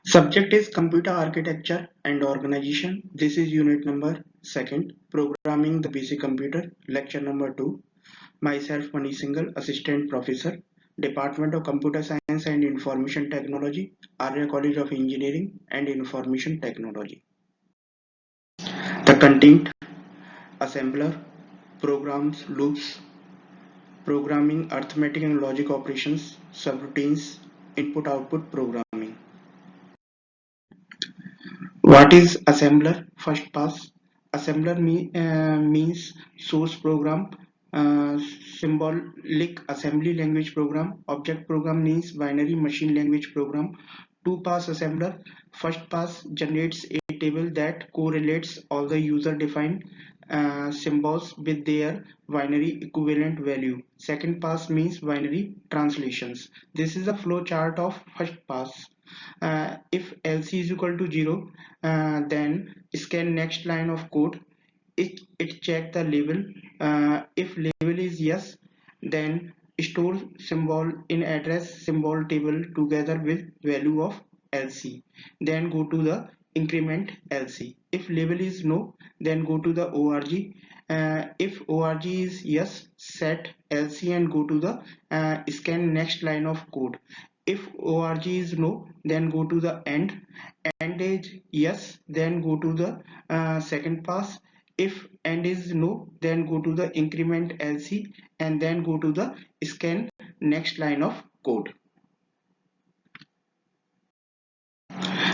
Subject is computer architecture and organization. This is unit number 2nd, programming the basic computer, lecture number 2. Myself Manish Singhal, assistant professor, Department of Computer Science and Information Technology, Arya College of Engineering and Information Technology. The content: assembler, programs, loops, programming, arithmetic and logic operations, subroutines, input-output programming. What is assembler? First pass. Assembler means source program, uh, symbolic assembly language program. Object program means binary machine language program. Two pass assembler. First pass generates a table that correlates all the user defined symbols with their binary equivalent value. Second pass means binary translations. This is a flow chart of first pass. If LC is equal to 0, then scan next line of code. It check the label. If label is yes, then store symbol in address symbol table together with value of LC. Then go to the increment LC. If label is no, then go to the ORG. If ORG is yes, set LC and go to the scan next line of code. If ORG is no, then go to the end is yes, then go to the second pass. If end is no, then go to the increment LC and then go to the scan next line of code.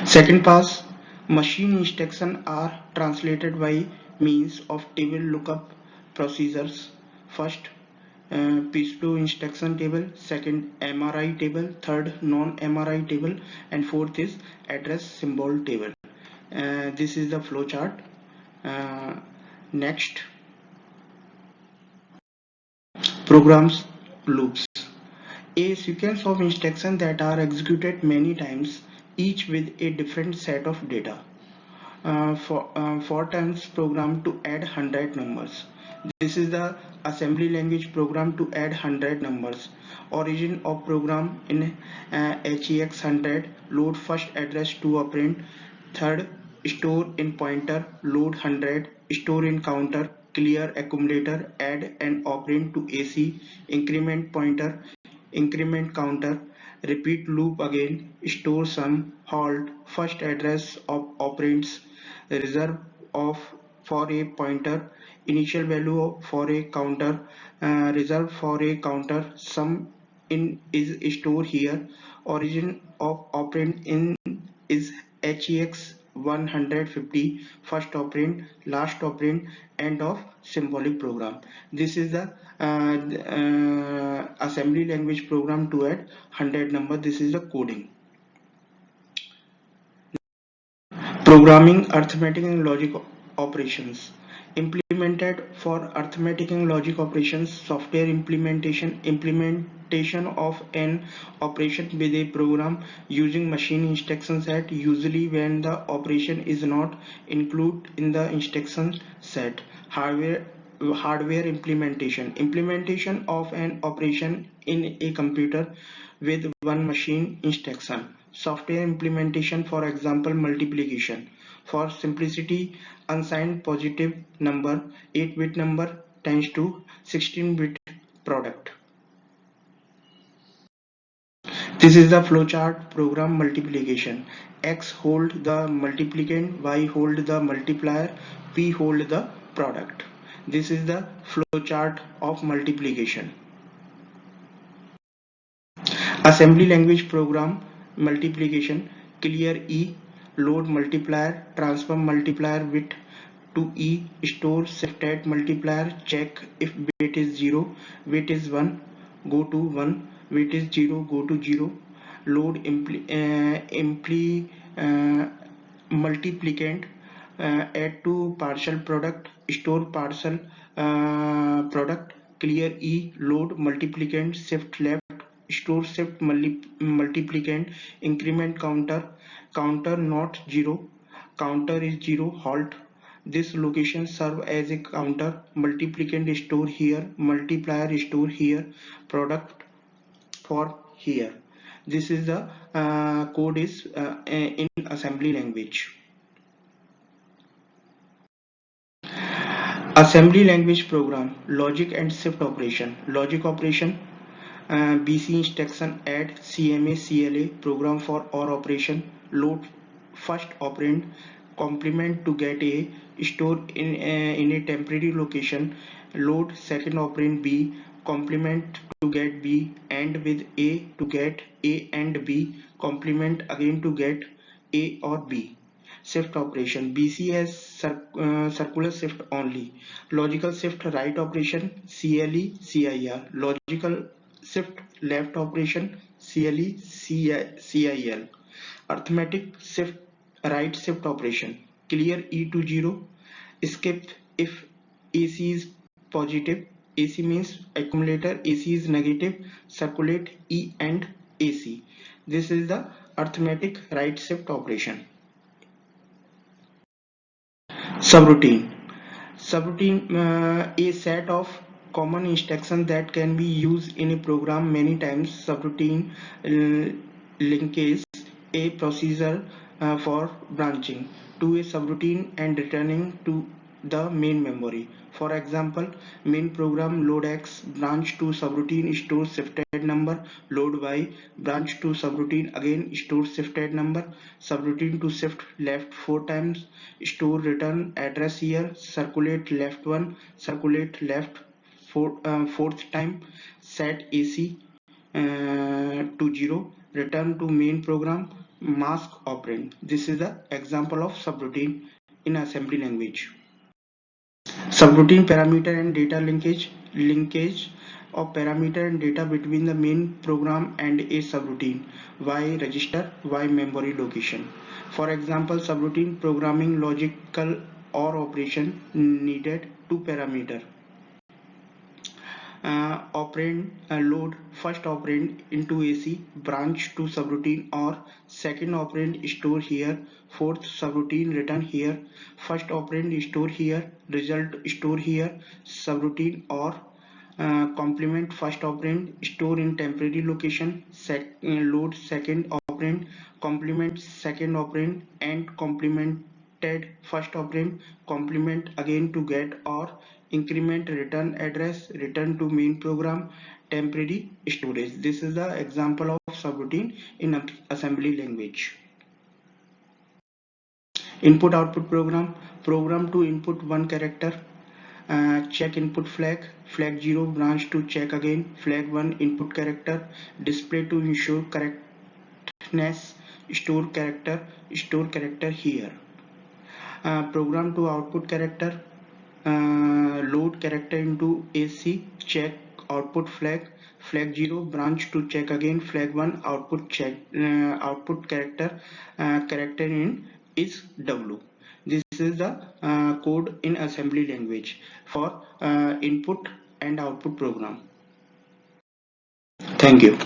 Second pass, machine instructions are translated by means of table lookup procedures. First, PISTO instruction table, second MRI table, third non-MRI table, and fourth is address symbol table. This is the flow chart. Next, programs loops. A sequence of instructions that are executed many times, each with a different set of data. For times program to add 100 numbers. This is the assembly language program to add 100 numbers. Origin of program in HEX 100, load first address to operand. Third, store in pointer, load 100, store in counter, clear accumulator, add an operand to AC, increment pointer, increment counter, repeat loop again, store sum, halt, first address of operands, reserve of for a pointer, initial value for a counter, reserve for a counter, sum in is stored here, origin of operand in is HEX 150, first operand, last operand, end of symbolic program. This is the assembly language program to add 100 number. This is the coding. Programming arithmetic and logic operations. Implemented for arithmetic and logic operations, software implementation of an operation with a program using machine instruction set, usually when the operation is not included in the instruction set. Hardware implementation of an operation in a computer with one machine instruction. Software implementation, for example multiplication. For simplicity, unsigned positive number 8-bit number times to 16-bit product. This is the flowchart program multiplication. X hold the multiplicand, Y hold the multiplier, P hold the product. This is the flowchart of multiplication. Assembly language program multiplication, clear E, load multiplier, transfer multiplier bit to E, store shifted multiplier, check if weight is 0, weight is 1, go to 1, weight is 0, go to 0, load multiplicand, add to partial product, store partial product, clear E, load multiplicand, shift left, store shift multiplicand, increment counter not 0, counter is 0, halt. This location serve as a counter, multiplicand store here, multiplier store here, product for here. This is the code is in assembly language. Assembly language program, logic and shift operation. Logic operation, BC instruction add CMA CLA program for OR operation. Load first operand, complement to get A, store in a temporary location. Load second operand B, complement to get B, and with A to get A and B, complement again to get A or B. Shift operation, BC has circular shift only. Logical shift right operation, CLE CIR. Logical shift left operation, CLE CIL. Arithmetic shift right shift operation, clear E to 0, skip if AC is positive, AC means accumulator, AC is negative, circulate E and AC. This is the arithmetic right shift operation. Subroutine. Subroutine, a set of common instructions that can be used in a program many times. Subroutine linkages a procedure for branching to a subroutine and returning to the main memory. For example, main program load X branch to subroutine stores shifted number, load Y branch to subroutine again stores shifted number, subroutine to shift left 4 times, store return address here, circulate left 1, circulate left fourth time, set AC to 0, return to main program, mask operand. This is the example of subroutine in assembly language. Subroutine parameter and data linkage of parameter and data between the main program and a subroutine. Y register, Y memory location. For example, subroutine programming logical or operation needed two parameter. Operand load first operand into AC, branch to subroutine, or second operand store here, fourth subroutine return here, first operand store here, result store here, subroutine, or complement first operand store in temporary location, load second operand, complement second operand, and complemented first operand, complement again to get or increment return address, return to main program, temporary storage. This is the example of subroutine in assembly language. Input output program to input one character, check input flag, flag 0 branch to check again, flag 1 input character, display to ensure correctness, store character here. Program to output character, load character into AC, check output flag, flag 0 branch to check again, flag 1 output check, output character in is W. This is the code in assembly language for input and output program. Thank you.